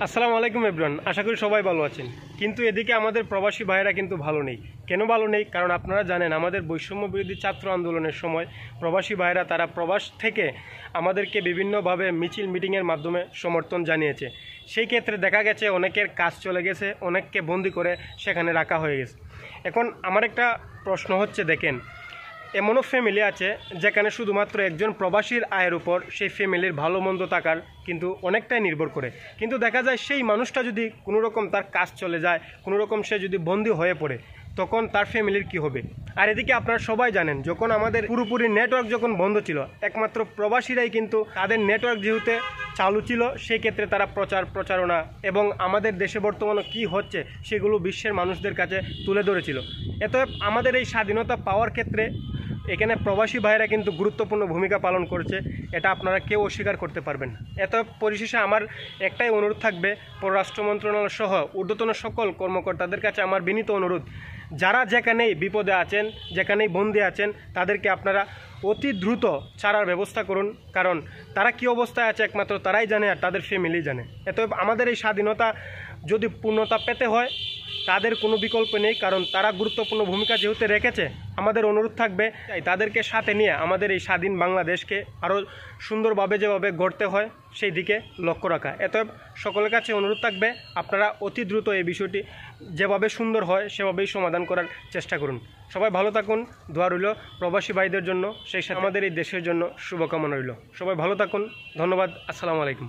আসসালামু আলাইকুম এভরিওয়ান, আশা করি সবাই ভালো আছেন। কিন্তু এদিকে আমাদের প্রবাসী ভাইয়েরা কিন্তু ভালো নেই। কেন ভালো নেই? কারণ আপনারা জানেন আমাদের বৈষম্য বিরোধী ছাত্র আন্দোলনের সময় প্রবাসী ভাইয়েরা তারা প্রবাস থেকে আমাদেরকে বিভিন্নভাবে মিছিল মিটিংয়ের মাধ্যমে সমর্থন জানিয়েছে। সেই ক্ষেত্রে দেখা গেছে অনেকের কাজ চলে গেছে, অনেককে বন্দি করে সেখানে রাখা হয়ে গেছে। এখন আমার একটা প্রশ্ন হচ্ছে, দেখেন এমনও ফ্যামিলি আছে যেখানে শুধুমাত্র একজন প্রবাসীর আয়ের উপর সেই ফ্যামিলির ভালো মন্দ থাকার কিন্তু অনেকটাই নির্ভর করে। কিন্তু দেখা যায় সেই মানুষটা যদি কোনো রকম তার কাজ চলে যায়, কোনো রকম সে যদি বন্দী হয়ে পড়ে, তখন তার ফ্যামিলির কি হবে? আর এদিকে আপনারা সবাই জানেন যখন আমাদের পুরোপুরি নেটওয়ার্ক যখন বন্ধ ছিল, একমাত্র প্রবাসীরাই কিন্তু তাদের নেটওয়ার্ক যেহেতু চালু ছিল, সেই ক্ষেত্রে তারা প্রচারণা এবং আমাদের দেশে বর্তমানে কি হচ্ছে সেগুলো বিশ্বের মানুষদের কাছে তুলে ধরেছিল। অতএব আমাদের এই স্বাধীনতা পাওয়ার ক্ষেত্রে এখানে প্রবাসী ভাইরা কিন্তু গুরুত্বপূর্ণ ভূমিকা পালন করছে, এটা আপনারা কেউ অস্বীকার করতে পারবেন না। এত পরিশেষে আমার একটাই অনুরোধ থাকবে, পররাষ্ট্র মন্ত্রণালয় সহ ঊর্ধ্বতন সকল কর্মকর্তাদের কাছে আমার বিনীত অনুরোধ, যারা যেখানেই বিপদে আছেন, যেখানেই বন্দী আছেন, তাদেরকে আপনারা অতি দ্রুত ছাড়ার ব্যবস্থা করুন। কারণ তারা কী অবস্থায় আছে একমাত্র তারাই জানে আর তাদের ফ্যামিলি জানে। এত আমাদের এই স্বাধীনতা যদি পূর্ণতা পেতে হয় তাদের কোনো বিকল্প নেই, কারণ তারা গুরুত্বপূর্ণ ভূমিকা যেহেতু রেখেছে। আমাদের অনুরোধ থাকবে তাদেরকে সাথে নিয়ে আমাদের এই স্বাধীন বাংলাদেশকে আরও সুন্দরভাবে যেভাবে গড়তে হয় সেই দিকে লক্ষ্য রাখা। এতএব সকলের কাছে অনুরোধ থাকবে, আপনারা অতি দ্রুত এই বিষয়টি যেভাবে সুন্দর হয় সেভাবেই সমাধান করার চেষ্টা করুন। সবাই ভালো থাকুন, দোয়া রইল প্রবাসী ভাইদের জন্য, সেই সাথে আমাদের এই দেশের জন্য শুভকামনা রইল। সবাই ভালো থাকুন, ধন্যবাদ, আসসালামু আলাইকুম।